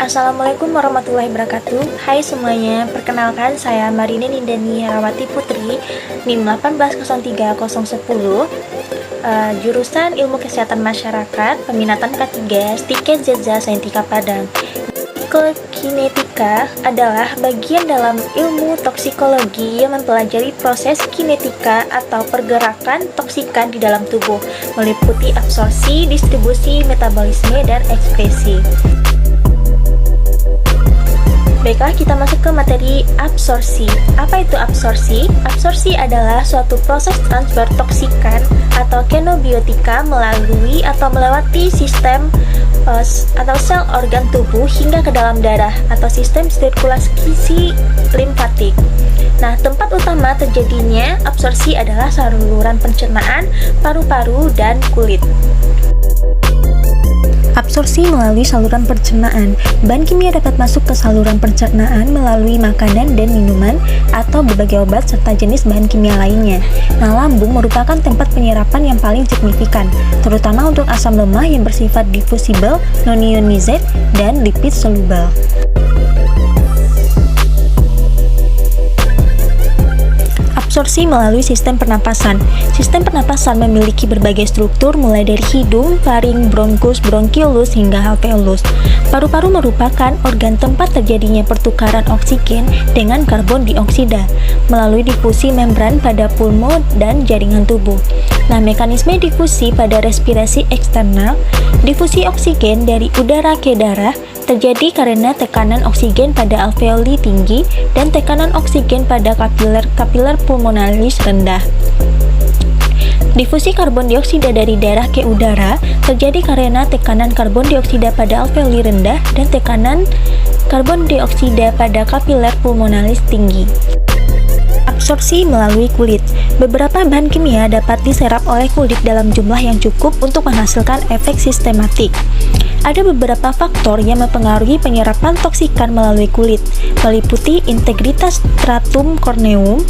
Assalamualaikum warahmatullahi wabarakatuh. Hai semuanya, perkenalkan saya Marine Nindani Herawati Putri, NIM 1803010, jurusan Ilmu Kesehatan Masyarakat, peminatan K3, Stiket Zeza Saintika Padang. Kinetika adalah bagian dalam ilmu toksikologi yang mempelajari proses kinetika atau pergerakan toksikan di dalam tubuh, meliputi absorpsi, distribusi, metabolisme, dan ekspresi. Baiklah, kita masuk ke materi absorpsi. Apa itu absorpsi? Absorpsi adalah suatu proses transfer toksikan atau kenobiotika melalui atau melewati sistem atau sel organ tubuh hingga ke dalam darah atau sistem sirkulasi limfatik. Nah, tempat utama terjadinya absorpsi adalah saluran pencernaan, paru-paru, dan kulit. Absorpsi melalui saluran pencernaan. Bahan kimia dapat masuk ke saluran pencernaan melalui makanan dan minuman atau berbagai obat serta jenis bahan kimia lainnya. Nah, lambung merupakan tempat penyerapan yang paling signifikan, terutama untuk asam lemak yang bersifat diffusible, non-ionized, dan lipid soluble. Absorpsi melalui sistem pernapasan. Sistem pernapasan memiliki berbagai struktur mulai dari hidung, faring, bronkus, bronkiolus, hingga alveolus. Paru-paru merupakan organ tempat terjadinya pertukaran oksigen dengan karbon dioksida melalui difusi membran pada pulmo dan jaringan tubuh. Nah, mekanisme difusi pada respirasi eksternal, difusi oksigen dari udara ke darah terjadi karena tekanan oksigen pada alveoli tinggi dan tekanan oksigen pada kapiler pulmonalis rendah. Difusi karbon dioksida dari darah ke udara terjadi karena tekanan karbon dioksida pada alveoli rendah dan tekanan karbon dioksida pada kapiler pulmonalis tinggi. Absorpsi melalui kulit. Beberapa bahan kimia dapat diserap oleh kulit dalam jumlah yang cukup untuk menghasilkan efek sistematik. Ada beberapa faktor yang mempengaruhi penyerapan toksikan melalui kulit, meliputi integritas stratum corneum,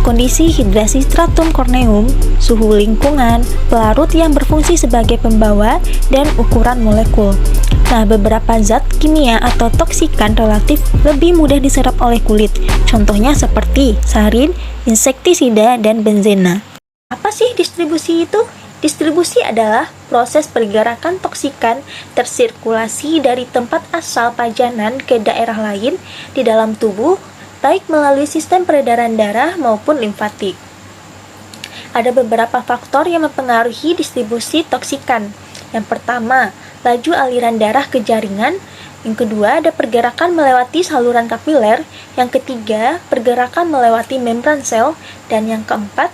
kondisi hidrasi stratum corneum, suhu lingkungan, pelarut yang berfungsi sebagai pembawa, dan ukuran molekul. Nah, beberapa zat kimia atau toksikan relatif lebih mudah diserap oleh kulit, contohnya seperti sarin, insektisida, dan benzena. Apa sih distribusi itu? Distribusi adalah proses pergerakan toksikan tersirkulasi dari tempat asal pajanan ke daerah lain di dalam tubuh, baik melalui sistem peredaran darah maupun limfatik. Ada beberapa faktor yang mempengaruhi distribusi toksikan. Yang pertama, laju aliran darah ke jaringan. Yang kedua, ada pergerakan melewati saluran kapiler. Yang ketiga, pergerakan melewati membran sel. Dan yang keempat,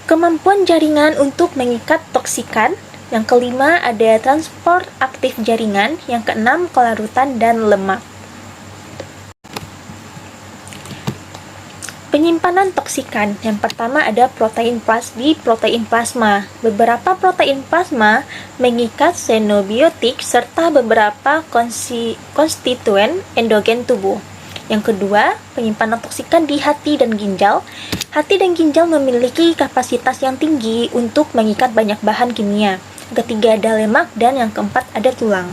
kemampuan jaringan untuk mengikat toksikan. Yang kelima, ada transport aktif jaringan. Yang keenam, kelarutan dan lemak. Penyimpanan toksikan. Yang pertama ada protein plasma. Beberapa protein plasma mengikat xenobiotik serta beberapa konstituen endogen tubuh. Yang kedua, penyimpanan toksikan di hati dan ginjal. Hati dan ginjal memiliki kapasitas yang tinggi untuk mengikat banyak bahan kimia. Yang ketiga ada lemak, dan yang keempat ada tulang.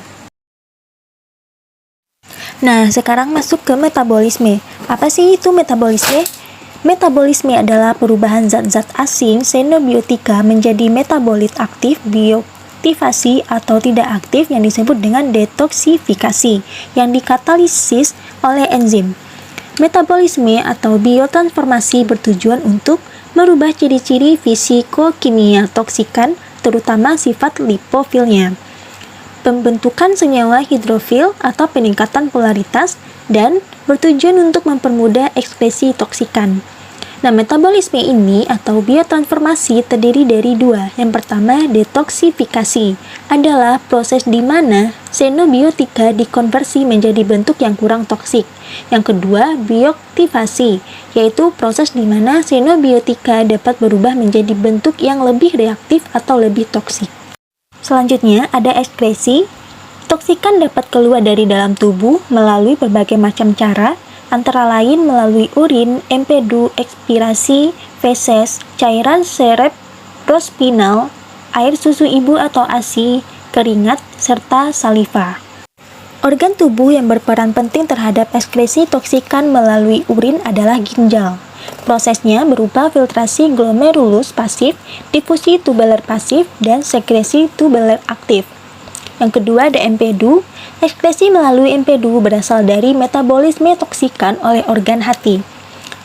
Nah, sekarang masuk ke metabolisme. Apa sih itu metabolisme? Metabolisme adalah perubahan zat-zat asing xenobiotika menjadi metabolit aktif, bioaktivasi atau tidak aktif yang disebut dengan detoksifikasi yang dikatalisis oleh enzim. Metabolisme atau biotransformasi bertujuan untuk merubah ciri-ciri fisikokimia toksikan, terutama sifat lipofilnya, pembentukan senyawa hidrofil atau peningkatan polaritas, dan bertujuan untuk mempermudah ekspresi toksikan. Nah, metabolisme ini atau biotransformasi terdiri dari dua. Yang pertama, detoksifikasi adalah proses di mana xenobiotika dikonversi menjadi bentuk yang kurang toksik. Yang kedua, bioaktivasi, yaitu proses di mana xenobiotika dapat berubah menjadi bentuk yang lebih reaktif atau lebih toksik. Selanjutnya, ada ekskresi. Toksikan dapat keluar dari dalam tubuh melalui berbagai macam cara, antara lain melalui urin, empedu, ekspirasi, feses, cairan cerebrospinal, air susu ibu atau ASI, keringat, serta saliva. Organ tubuh yang berperan penting terhadap ekskresi toksikan melalui urin adalah ginjal. Prosesnya berupa filtrasi glomerulus pasif, difusi tubular pasif, dan sekresi tubular aktif. Yang kedua ada empedu. Ekskresi melalui empedu berasal dari metabolisme toksikan oleh organ hati.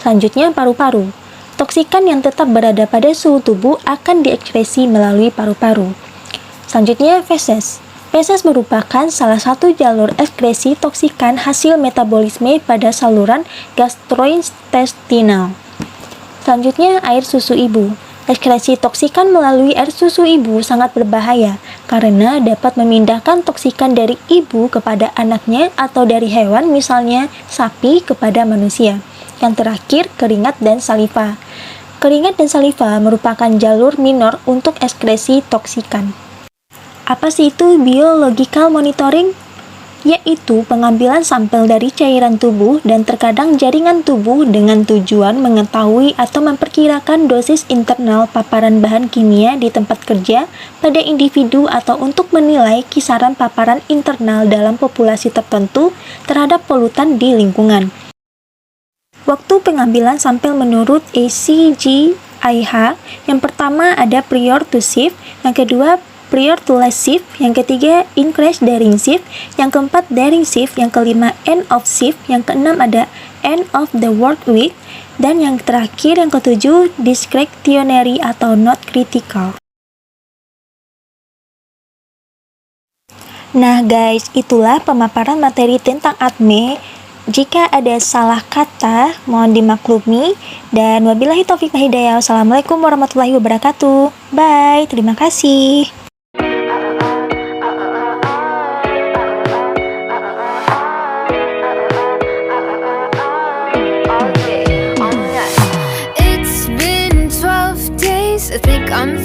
Selanjutnya paru-paru. Toksikan yang tetap berada pada suhu tubuh akan diekskresi melalui paru-paru. Selanjutnya feses. Feses merupakan salah satu jalur ekskresi toksikan hasil metabolisme pada saluran gastrointestinal. Selanjutnya, air susu ibu. Ekskresi toksikan melalui air susu ibu sangat berbahaya karena dapat memindahkan toksikan dari ibu kepada anaknya atau dari hewan, misalnya sapi, kepada manusia. Yang terakhir, keringat dan saliva. Keringat dan saliva merupakan jalur minor untuk ekskresi toksikan. Apa sih itu biological monitoring? Yaitu pengambilan sampel dari cairan tubuh dan terkadang jaringan tubuh dengan tujuan mengetahui atau memperkirakan dosis internal paparan bahan kimia di tempat kerja pada individu atau untuk menilai kisaran paparan internal dalam populasi tertentu terhadap polutan di lingkungan. Waktu pengambilan sampel menurut ACGIH, yang pertama ada prior to shift, yang kedua prior to last shift, yang ketiga increase during shift, yang keempat during shift, yang kelima end of shift, yang keenam ada end of the work week, dan yang terakhir yang ketujuh discretionary atau not critical. Nah guys, itulah pemaparan materi tentang ADME. Jika ada salah kata, mohon dimaklumi. Dan wabillahi taufiq wal hidayah. Wassalamualaikum warahmatullahi wabarakatuh. Bye, terima kasih. I think I'm